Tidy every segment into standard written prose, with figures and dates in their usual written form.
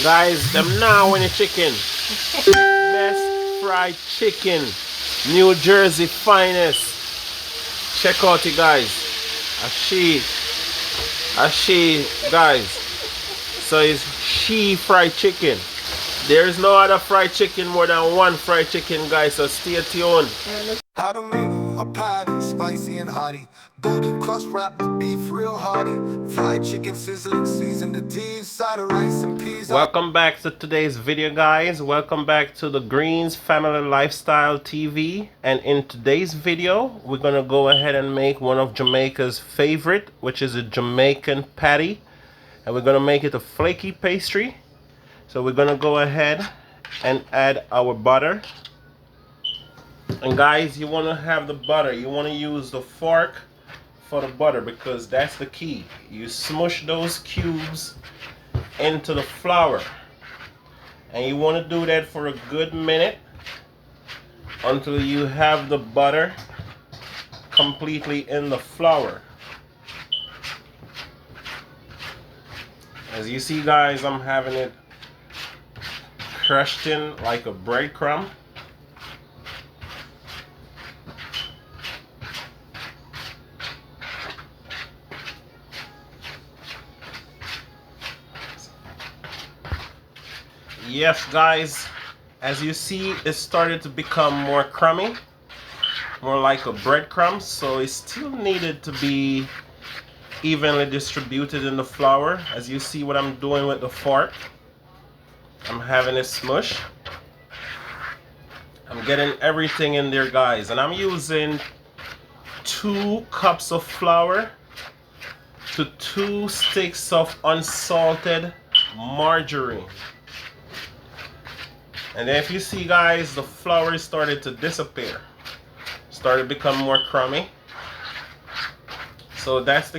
Guys, them now when you chicken. Best fried chicken. New Jersey finest. Check out it guys. A she guys. So it's she fried chicken. There is no other fried chicken more than one fried chicken guys, so stay tuned. How to make a patty, spicy and hearty. Golden crust wrapped with beef, real hearty. Fried chicken sizzling, seasoned to deep. Side of rice and peas. Welcome back to today's video guys. Welcome back to the Greens Family Lifestyle TV. And in today's video, we're gonna go ahead and make one of Jamaica's favorite, which is a Jamaican patty. And we're gonna make it a flaky pastry. So we're gonna go ahead and add our butter. And guys, you want to have the butter, you want to use the fork for the butter because that's the key. You smush those cubes into the flour, and you want to do that for a good minute until you have the butter completely in the flour. As you see guys, I'm having it crushed in like a breadcrumb. Yes guys, as you see, it started to become more crummy, more like a breadcrumb, so it still needed to be evenly distributed in the flour. As you see what I'm doing with the fork, I'm having it smush. I'm getting everything in there guys, and I'm using 2 cups of flour to 2 sticks of unsalted margarine. And then if you see guys, the flour started to disappear, started to become more crummy. So that's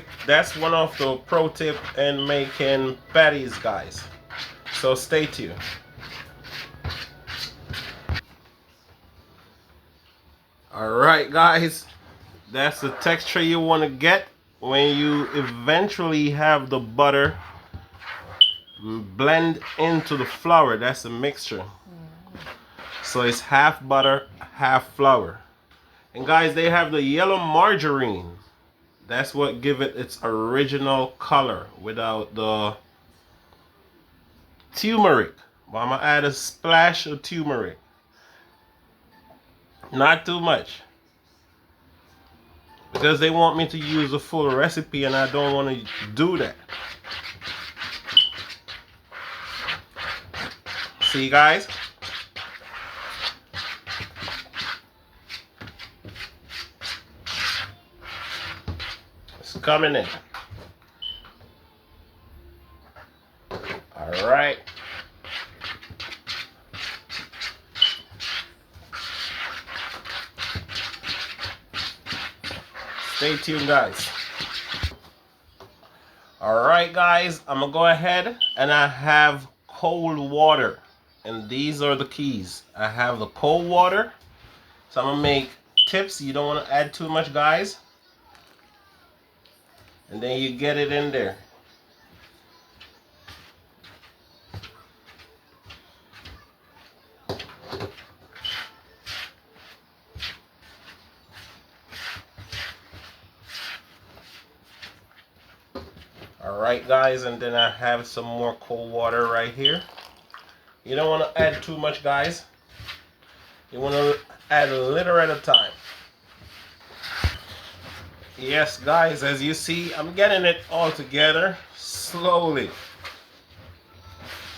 one of the pro tip in making patties guys, so stay tuned. Alright guys, that's the texture you want to get when you eventually have the butter blend into the flour. That's a mixture. So it's half butter, half flour. And guys, they have the yellow margarine. That's what give it its original color without the turmeric. But I'm gonna add a splash of turmeric. Not too much, because they want me to use the full recipe and I don't want to do that. See guys? It's coming in. Alright. Stay tuned guys. Alright guys, I'm gonna go ahead and I have cold water. And these are the keys. I have the cold water. So I'm gonna make tips. You don't want to add too much guys. And then you get it in there. Alright guys, and then I have some more cold water right here. You don't want to add too much guys. You want to add a little at a time. Yes guys, as you see, I'm getting it all together slowly.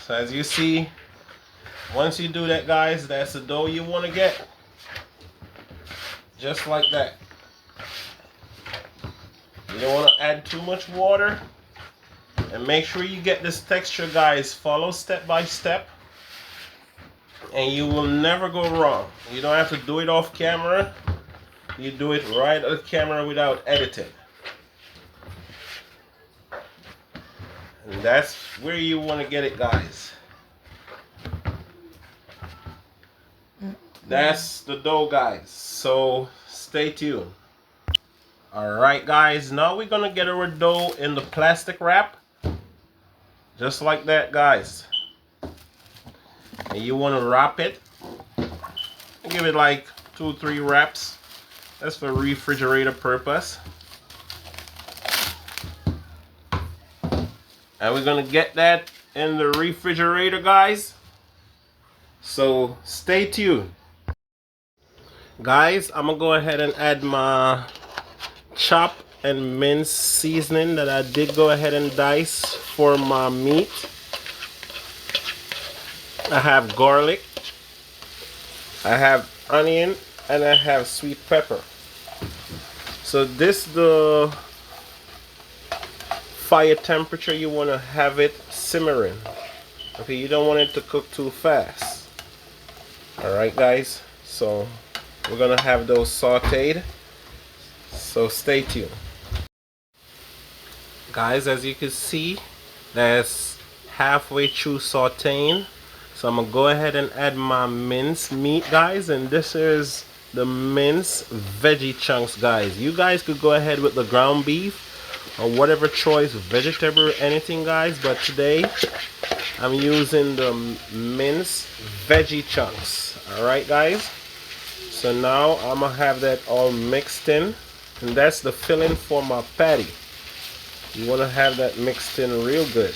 So as you see, once you do that guys, that's the dough you want to get. Just like that. You don't want to add too much water. And make sure you get this texture guys. Follow step by step. And you will never go wrong. You don't have to do it off camera. You do it right on camera without editing. And that's where you want to get it guys. That's the dough guys. So stay tuned. Alright guys, now we're gonna get our dough in the plastic wrap. Just like that guys. And you want to wrap it. Give it like 2-3 wraps. That's for refrigerator purpose. And we're gonna get that in the refrigerator, guys. So stay tuned. Guys, I'm gonna go ahead and add my chop and mince seasoning that I did go ahead and dice for my meat. I have garlic, I have onion, and I have sweet pepper. So this the fire temperature you want to have it simmering. Okay, you don't want it to cook too fast. Alright guys, so we're gonna have those sauteed, so stay tuned. Guys, as you can see, that's halfway through sauteing. So I'm gonna go ahead and add my minced meat, guys, and this is the minced veggie chunks, guys. You guys could go ahead with the ground beef or whatever choice vegetable or anything, guys, but today I'm using the minced veggie chunks. Alright guys, so now I'm gonna have that all mixed in, and that's the filling for my patty. You want to have that mixed in real good.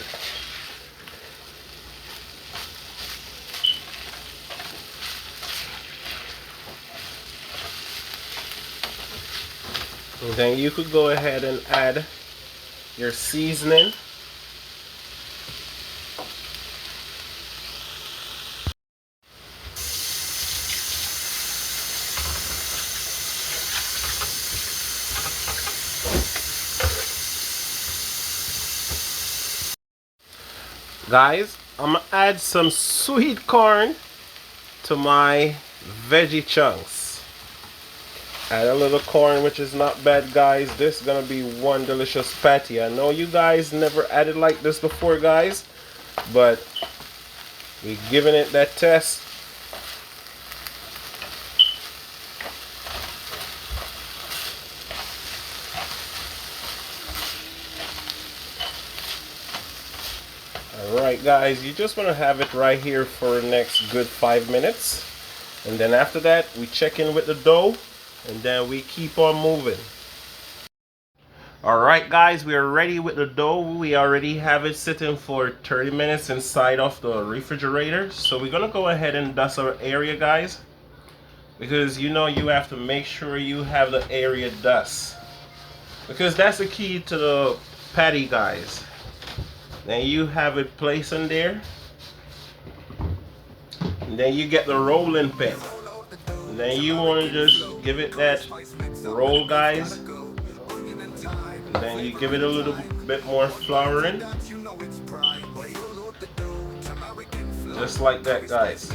And then you could go ahead and add your seasoning. Guys, I'm gonna add some sweet corn to my veggie chunks. Add a little corn, which is not bad, guys. This is gonna be one delicious patty. I know you guys never added like this before, guys, but we're giving it that test. Alright guys, you just want to have it right here for the next good 5 minutes, and then after that we check in with the dough, and then we keep on moving. Alright guys, we are ready with the dough. We already have it sitting for 30 minutes inside of the refrigerator. So we're gonna go ahead and dust our area, guys, because you know you have to make sure you have the area dust, because that's the key to the patty, guys. Then you have it placed in there, and then you get the rolling pin, and then you want to just give it that roll, guys, and then you give it a little bit more flouring, just like that, guys.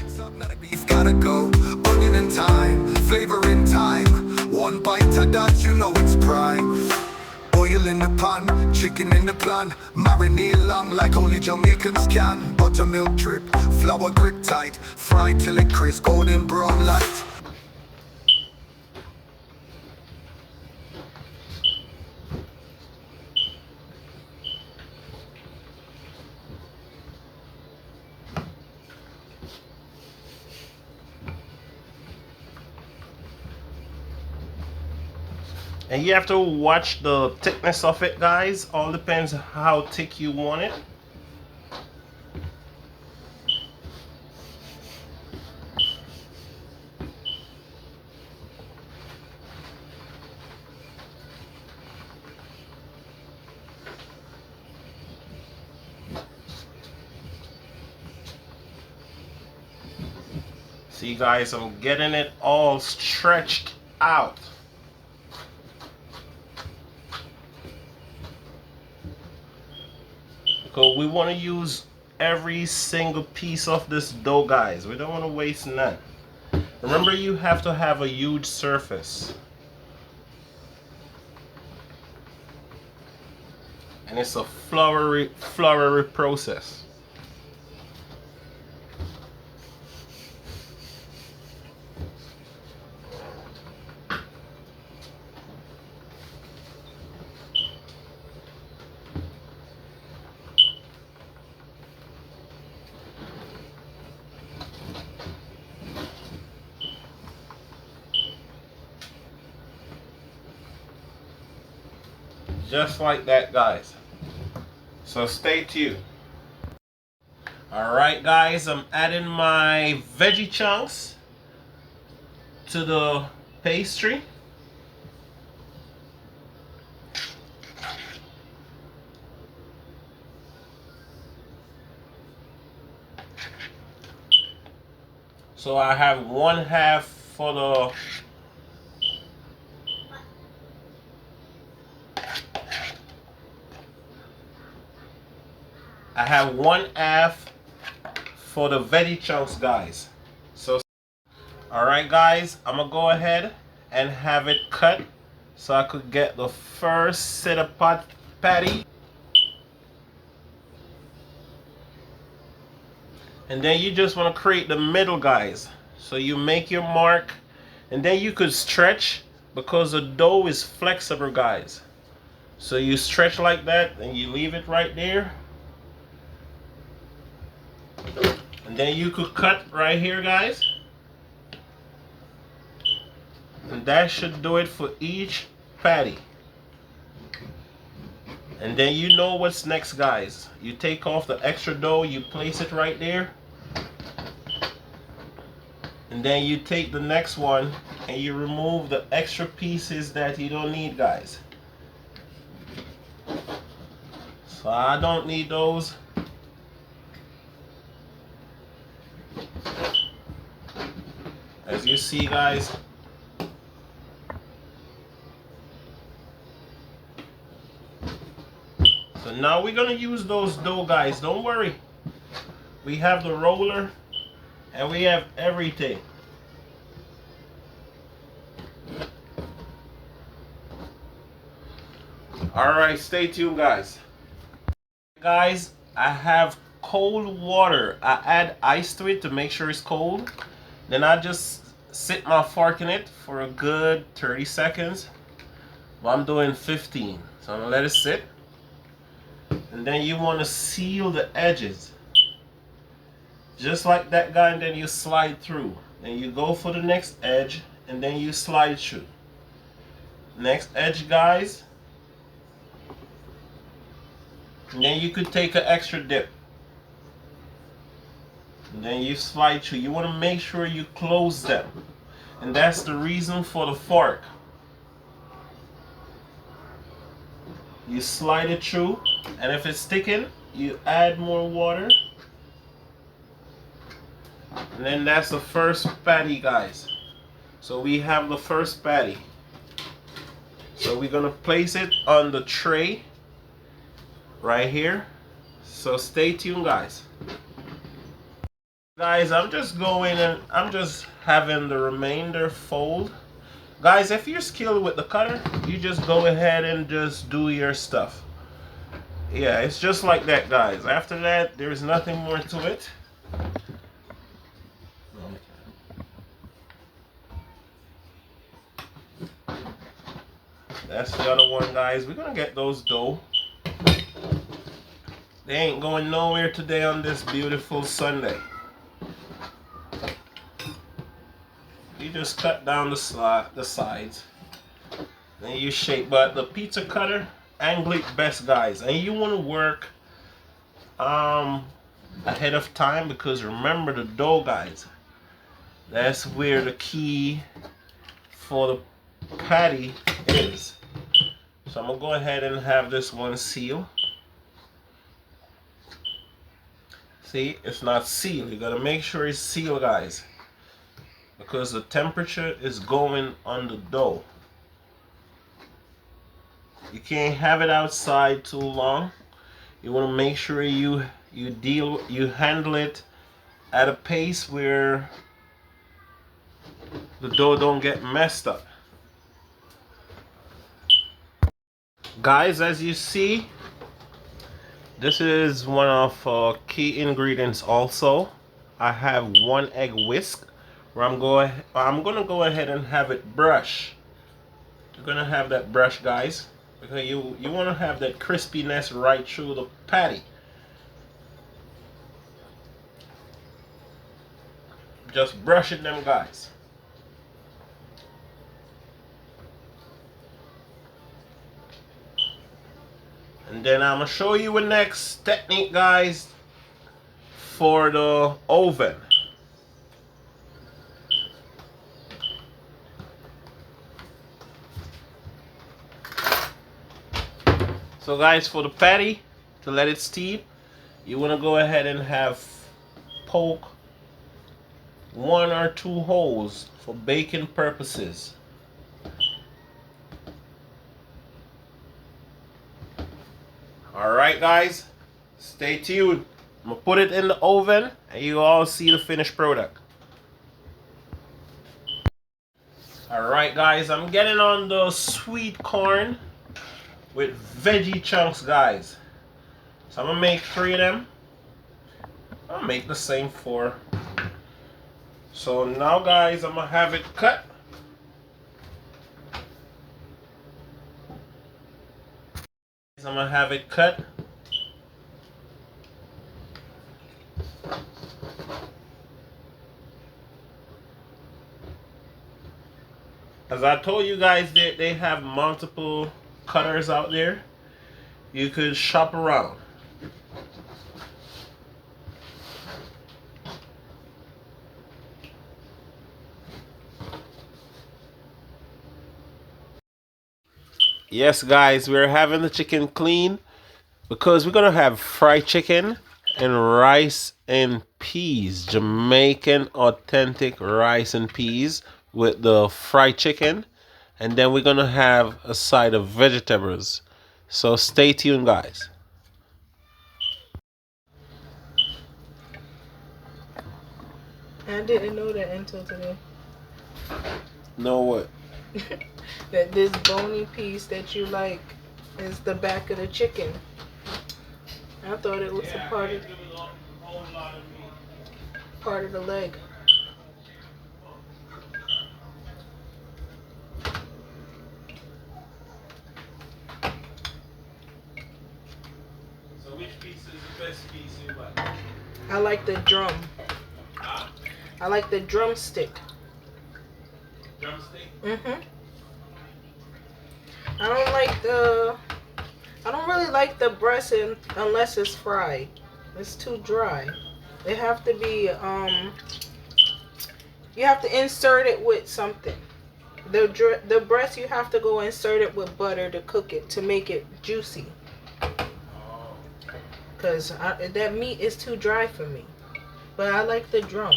Gotta go, onion and thyme, flavor in time. One bite of that, you know it's prime. Oil in the pan, chicken in the pan, marinate long like only Jamaicans can. Buttermilk drip, flour grip tight, fry till it crisp, golden brown light. And you have to watch the thickness of it, guys. All depends how thick you want it. See guys, I'm getting it all stretched out. Because we want to use every single piece of this dough, guys. We don't want to waste none. Remember, you have to have a huge surface. And it's a flowery process. Just like that, guys. So stay tuned. Alright guys, I'm adding my veggie chunks to the pastry. So I have 1/2 for the I have 1/2 for the veggie chunks, guys. So alright guys, I'm gonna go ahead and have it cut so I could get the first set of patty. And then you just want to create the middle, guys. So you make your mark, and then you could stretch because the dough is flexible, guys. So you stretch like that and you leave it right there. And then you could cut right here, guys. And that should do it for each patty. And then you know what's next, guys. You take off the extra dough, you place it right there. And then you take the next one and you remove the extra pieces that you don't need, guys. So I don't need those. As you see, guys. So now we're gonna use those dough, guys. Don't worry. We have the roller and we have everything. Alright, stay tuned, guys. Guys, I have cold water. I add ice to it to make sure it's cold. Then I just sit my fork in it for a good 30 seconds. Well, I'm doing 15. So I'm gonna let it sit. And then you want to seal the edges. Just like that, guy, and then you slide through. Then you go for the next edge and then you slide through. Next edge, guys. And then you could take an extra dip. And then you slide through. You want to make sure you close them. And that's the reason for the fork. You slide it through. And if it's sticking, you add more water. And then that's the first patty, guys. So we have the first patty. So we're going to place it on the tray right here. So stay tuned, guys. Guys, I'm just going and I'm just having the remainder fold. Guys, if you're skilled with the cutter, you just go ahead and just do your stuff. Yeah, it's just like that, guys. After that, there's nothing more to it. That's the other one, guys. We're gonna get those dough. They ain't going nowhere today on this beautiful Sunday. You just cut down the sides. Then you shape. But the pizza cutter, angle it best, guys. And you want to work ahead of time, because remember the dough, guys. That's where the key for the patty is. So I'm gonna go ahead and have this one seal. See, it's not sealed. You gotta make sure it's sealed, guys, because the temperature is going on the dough. You can't have it outside too long. You want to make sure you handle it at a pace where the dough don't get messed up. Guys, as you see, this is one of key ingredients also. I have 1 egg whisk where I'm gonna go ahead and have it brush. You're gonna have that brush, guys, because you want to have that crispiness right through the patty. Just brushing them, guys. then I'm gonna show you a next technique, guys, for the oven. So guys, for the patty, to let it steep, you want to go ahead and have poke 1 or 2 holes for baking purposes. Alright guys, stay tuned. I'm going to put it in the oven and you all see the finished product. Alright guys, I'm getting on the sweet corn with veggie chunks, guys. So I'm going to make 3 of them. I'll make the same 4. So now guys, I'm going to have it cut. I'm going to have it cut. As I told you guys, they have multiple cutters out there. You could shop around. Yes guys, we're having the chicken clean because we're gonna have fried chicken and rice and peas. Jamaican authentic rice and peas with the fried chicken, and then we're gonna have a side of vegetables. So stay tuned guys. I didn't know that until today. Know what? That this bony piece that you like is the back of the chicken. I thought it was a part of the leg. So which piece is the best piece you like? I like the drum. I like the drumstick. Drumstick? I don't really like the breast unless it's fried. It's too dry. They have to be you have to insert it with something. The breast, you have to go insert it with butter to cook it to make it juicy. Cause that meat is too dry for me. But I like the drum.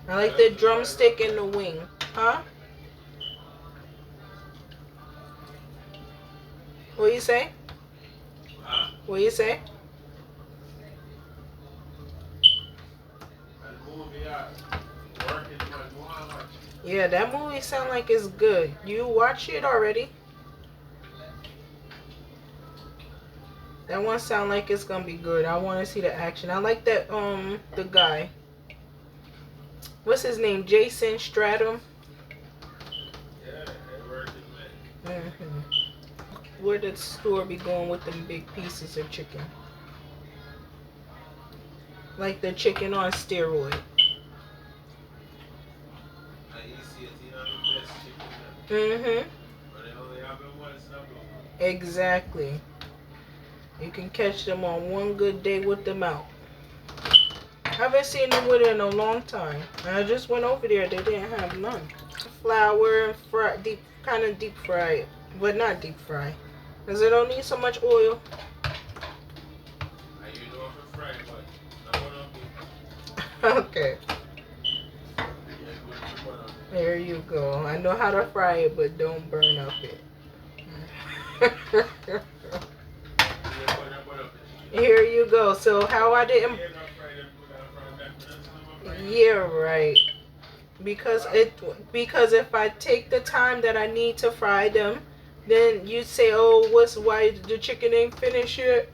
I like the drumstick and the wing. Huh? What you say? What you say? Yeah, that movie sound like it's good. You watch it already? That one sound like it's gonna be good. I want to see the action. I like that the guy. What's his name? Jason Stratham. Where did the store be going with them big pieces of chicken? Like the chicken on steroid. Exactly. You can catch them on one good day with them out. I haven't seen them with it in a long time. I just went over there. They didn't have none. Flour, kind of deep fry it, but not deep fry, because it don't need so much oil. Okay. There you go. I know how to fry it, but don't burn up it. Here you go. So how I didn't... Yeah, right. Because if I take the time that I need to fry them, then you say, oh, why the chicken ain't finished yet?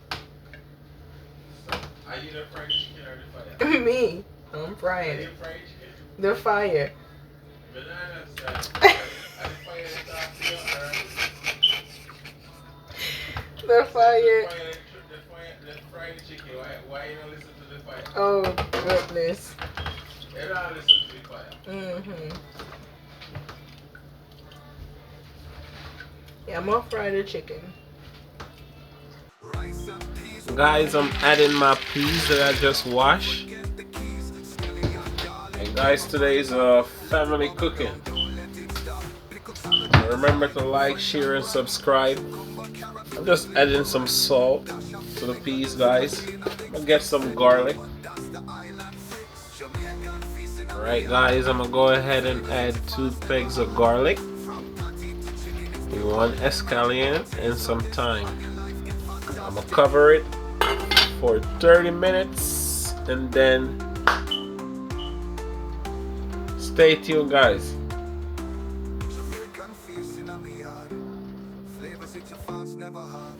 Are you the fried chicken or the fire? Me. I'm frying it. The fire. The fire. The fried chicken. Why you don't listen to the fire? Oh, goodness. You don't listen to the fire. Yeah, I'm gonna fry the chicken. Guys, I'm adding my peas that I just washed. And guys, today's family cooking. Remember to like, share, and subscribe. I'm just adding some salt to the peas, guys. I'll get some garlic. Alright, guys, I'm gonna go ahead and add 2 pegs of garlic, 1 escallion, and some thyme. I'm gonna cover it for 30 minutes and then stay tuned, guys.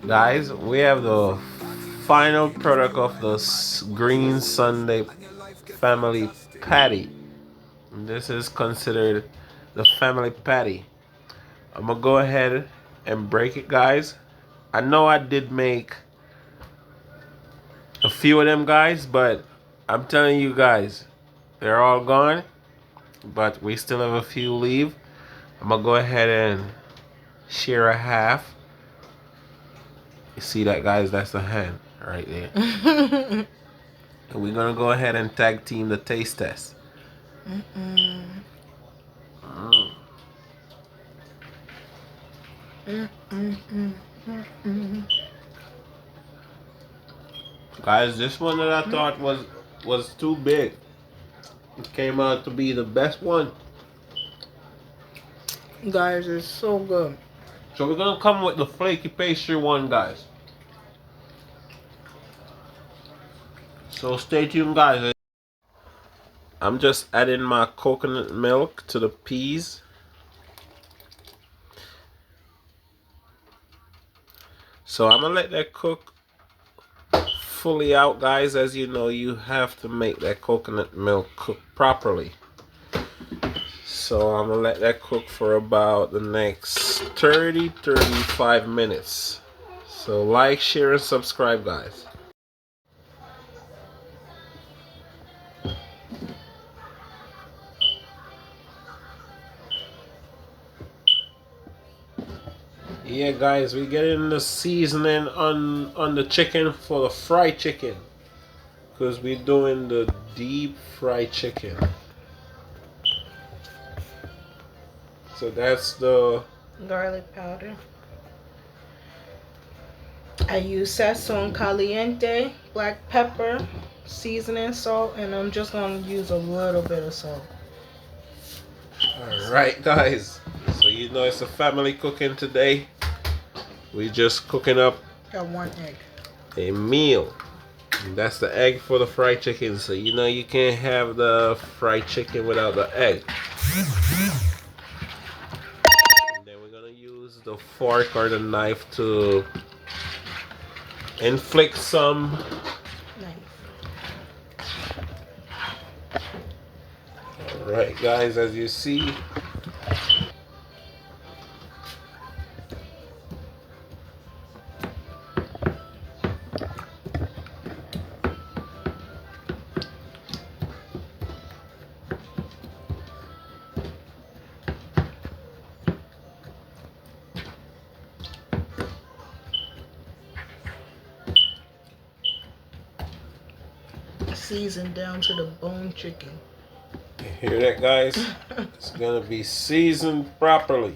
Guys, we have the final product of the Green Sunday family patty. This is considered the family patty. I'm gonna go ahead and break it, guys. I know I did make a few of them, guys, but I'm telling you guys, they're all gone, but we still have a few leave. I'm gonna go ahead and share a half. You see that, guys? That's a hand right there. And we're gonna go ahead and tag team the taste test. Guys, this one that I thought was too big, it came out to be the best one. Guys, it's so good. So we're gonna come with the flaky pastry one, guys. So stay tuned, guys. I'm just adding my coconut milk to the peas. So I'm gonna let that cook fully out, guys. As you know, you have to make that coconut milk cook properly. So I'm gonna let that cook for about the next 30-35 minutes. So like, share, and subscribe, guys. Yeah, guys, we getting the seasoning on the chicken for the fried chicken, because we're doing the deep fried chicken. So that's the Garlic powder. I use sazon caliente, black pepper, seasoning, salt, and I'm just gonna use a little bit of salt. Alright, guys. So you know it's a family cooking today. We just cooking up Got 1 egg. a meal. And that's the egg for the fried chicken. So you know you can't have the fried chicken without the egg. And then we're gonna use the fork or the knife to inflict some Knife. Alright, guys, as you see, Seasoned down to the bone chicken. you hear that, guys? It's gonna be seasoned properly.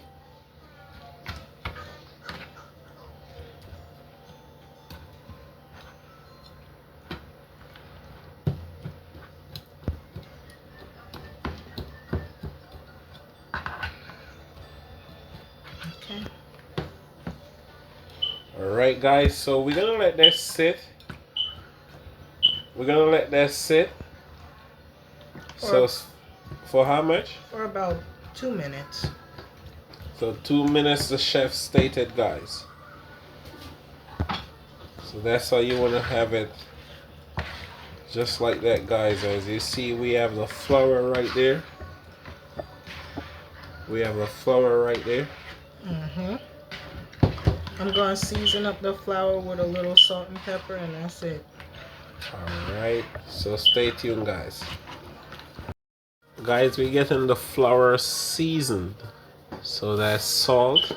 Okay. Alright, guys, so we're gonna let that sit. We're gonna let that sit. So for how much? For about 2 minutes. So 2 minutes, the chef stated, guys. So that's how you want to have it, just like that, guys. As you see, we have the flour right there. We have the flour right there. I'm going to season up the flour with a little salt and pepper, and that's it. Alright, so stay tuned, guys. Guys, we're getting the flour seasoned. So that's salt,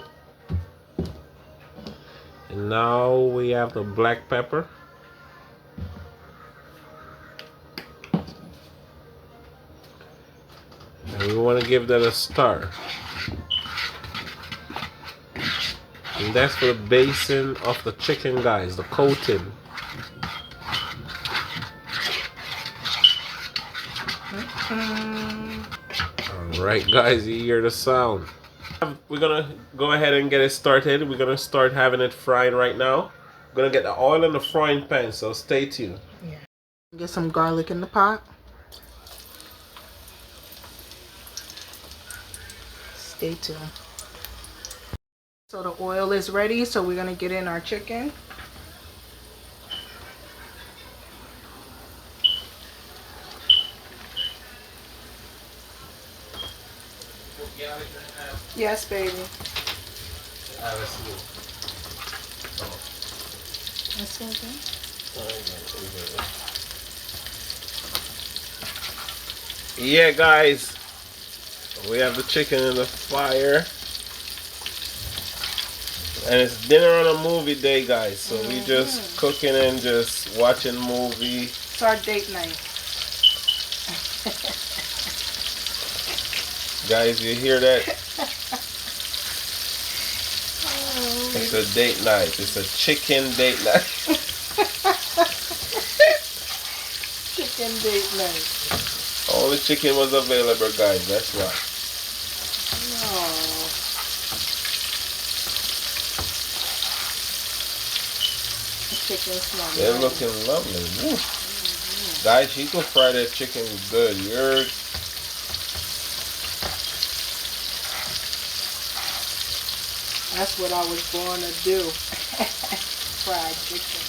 And now we have the black pepper. And we want to give that a stir. And that's for the basing of the chicken, guys, the coating. Alright, guys, you hear the sound. We're gonna go ahead and get it started. We're gonna start having it frying right now. We're gonna get the oil in the frying pan, so stay tuned. Yeah. Get some garlic in the pot. Stay tuned. So the oil is ready, so we're gonna get in our chicken. Yes, baby. That's okay. Yeah, guys, we have the chicken in the fire. And it's dinner on a movie day, guys. So we just cooking and just watching movie. It's our date night. Guys, you hear that? It's a date night. It's a chicken date night. Chicken date night. Only chicken was available, guys. That's right. No. Chicken smell. They're looking lovely. Woo. Guys, she can fry that chicken good. That's what I was born to do. Fried chicken.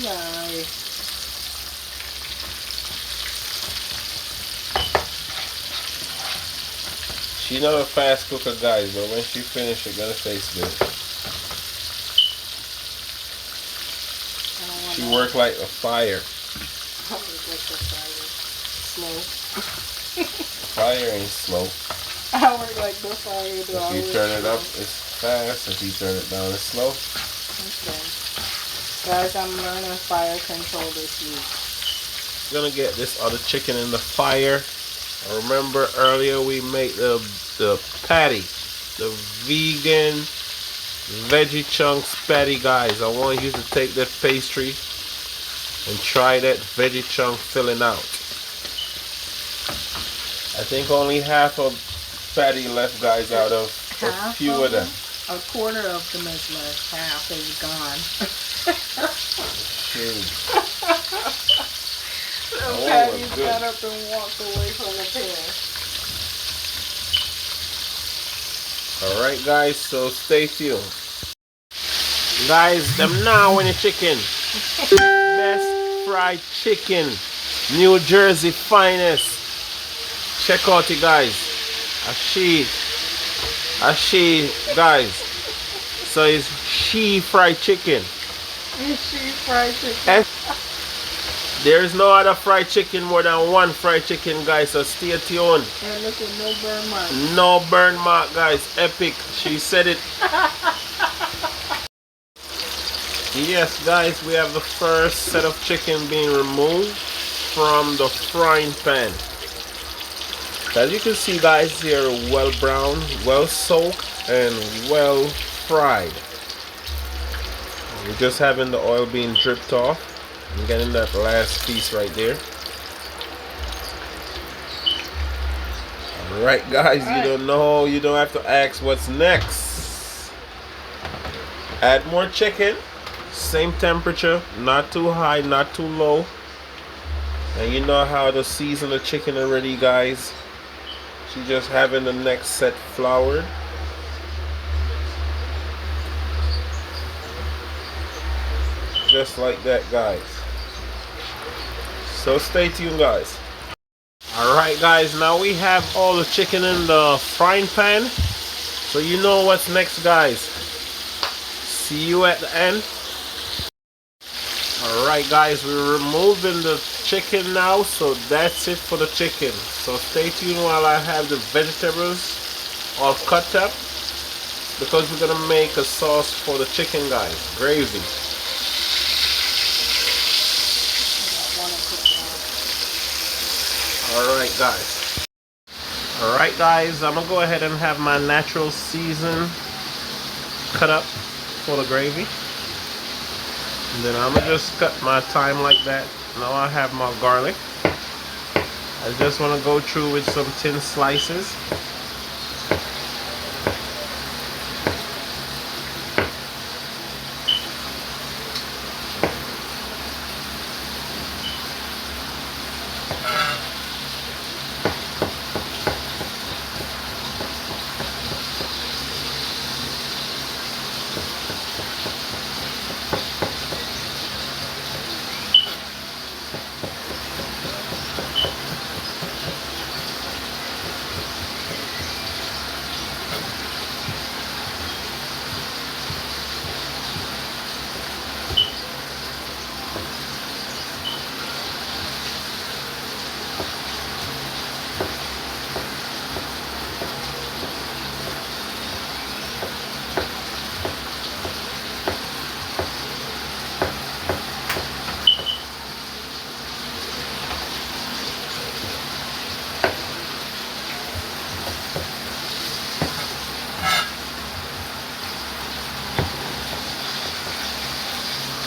Nice. She's not a fast cooker, guys, but when she finishes, it's gonna taste good. She worked like a fire. I work like the fire. Slow. Fire ain't slow. I work like the fire. If you turn it up, it's fast. If you turn it down, it's slow. Okay. Guys, I'm learning fire control this week. We're gonna get this other chicken in the fire. I remember earlier we made the patty, the vegan veggie chunks patty, guys. I want you to take that pastry and try that veggie chunk filling out. I think only half of patty left, guys, out of a few of them. A quarter of them is left. Half is gone. So Patty got up and walked away from the pan. Alright, guys, so stay tuned. Guys, them now in the chicken. Best fried chicken. New Jersey finest. Check out it, guys. She, guys. So it's she fried chicken. She fried chicken. There is no other fried chicken more than one fried chicken, guys. So stay tuned. And look at no burn mark. No burn mark, guys. Epic. She said it. Yes, guys, we have the first set of chicken being removed from the frying pan. As you can see, guys, here well browned, well soaked, and well fried. We're just having the oil being dripped off and getting that last piece right there. Alright, guys, you don't know, you don't have to ask what's next. Add more chicken, same temperature, not too high, not too low. And you know how to season the chicken already, guys. She's just having the next set floured. Just like that, guys. So stay tuned, guys. Alright, guys, now we have all the chicken in the frying pan. So you know what's next, guys. See you at the end. Alright, guys, we're removing the chicken now, so that's it for the chicken. So stay tuned while I have the vegetables all cut up, because we're gonna make a sauce for the chicken, guys. Gravy. Alright guys. Alright guys, I'm gonna go ahead and have my natural season cut up for the gravy. And then I'm gonna just cut my thyme like that. Now I have my garlic. I just want to go through with some thin slices.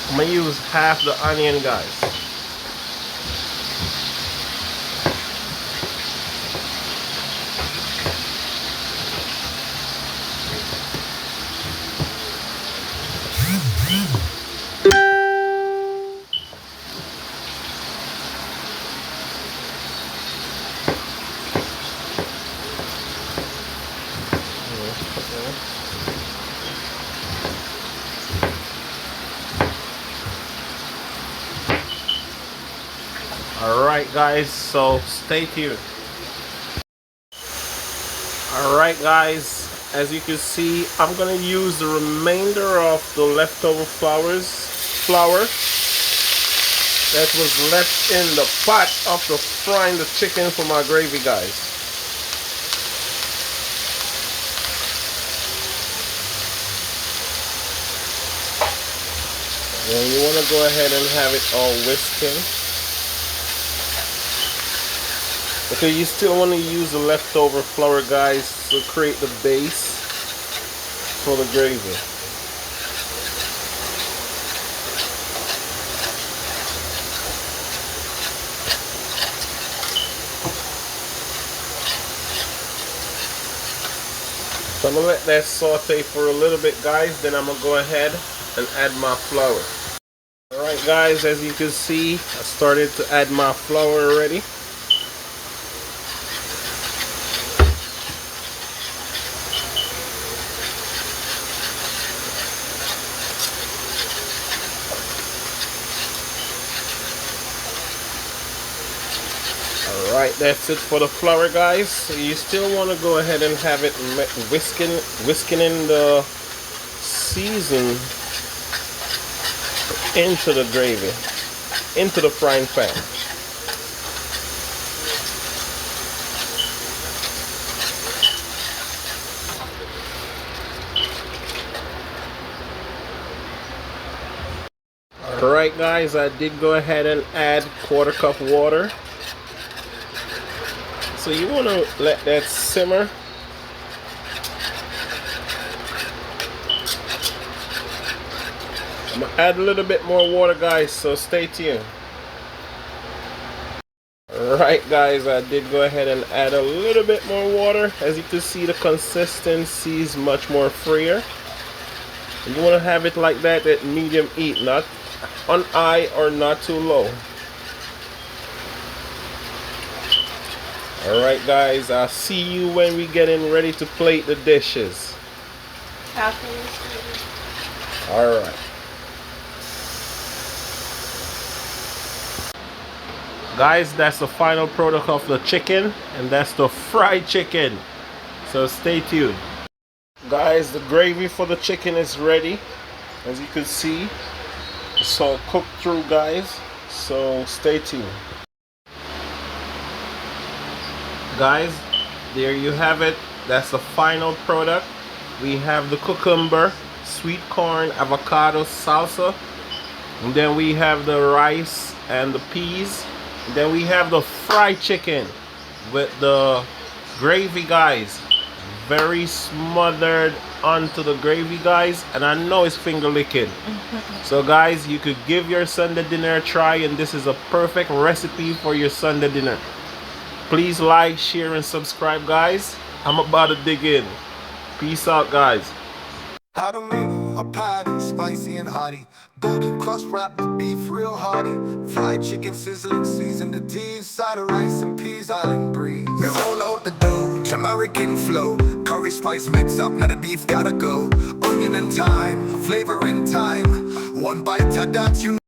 I'm gonna use half the onion, guys. Alright guys, so stay tuned. Alright guys, as you can see, I'm gonna use the remainder of the leftover flour that was left in the pot after frying the chicken for my gravy, guys. Then you want to go ahead and have it all whisking. Okay, you still want to use the leftover flour, guys, to create the base for the gravy. So I'm going to let that saute for a little bit, guys, then I'm going to go ahead and add my flour. Alright guys, as you can see, I started to add my flour already. Alright, that's it for the flour, guys. So you still want to go ahead and have it whisking in the season into the gravy, into the frying pan. Alright guys, I did go ahead and add 1/4 cup water. So you want to let that simmer. I'm going to add a little bit more water, guys, so stay tuned. Alright guys, I did go ahead and add a little bit more water. As you can see, the consistency is much more freer. And you want to have it like that at medium heat, not on high or not too low. Alright guys, I'll see you when we getting ready to plate the dishes. Alright. Guys, that's the final product of the chicken, and that's the fried chicken. So stay tuned. Guys, the gravy for the chicken is ready. As you can see, it's all cooked through, guys. So stay tuned. Guys, there you have it. That's the final product. We have the cucumber, sweet corn, avocado salsa, and then we have the rice and the peas, and then we have the fried chicken with the gravy, guys. Very smothered onto the gravy, guys, and I know it's finger licking. So guys, you could give your Sunday dinner a try, and this is a perfect recipe for your Sunday dinner. Please like, share, and subscribe, guys. I'm about to dig in. Peace out, guys. How to make a patty, spicy and hearty. Golden crust wrapped with beef, real hearty. Fried chicken sizzling, seasoned to tea. Side of rice and peas, island breeze. We roll out the dough, Jamaican flow. Curry spice mix up, now the beef gotta go. Onion and thyme, flavor in time. One bite to that, you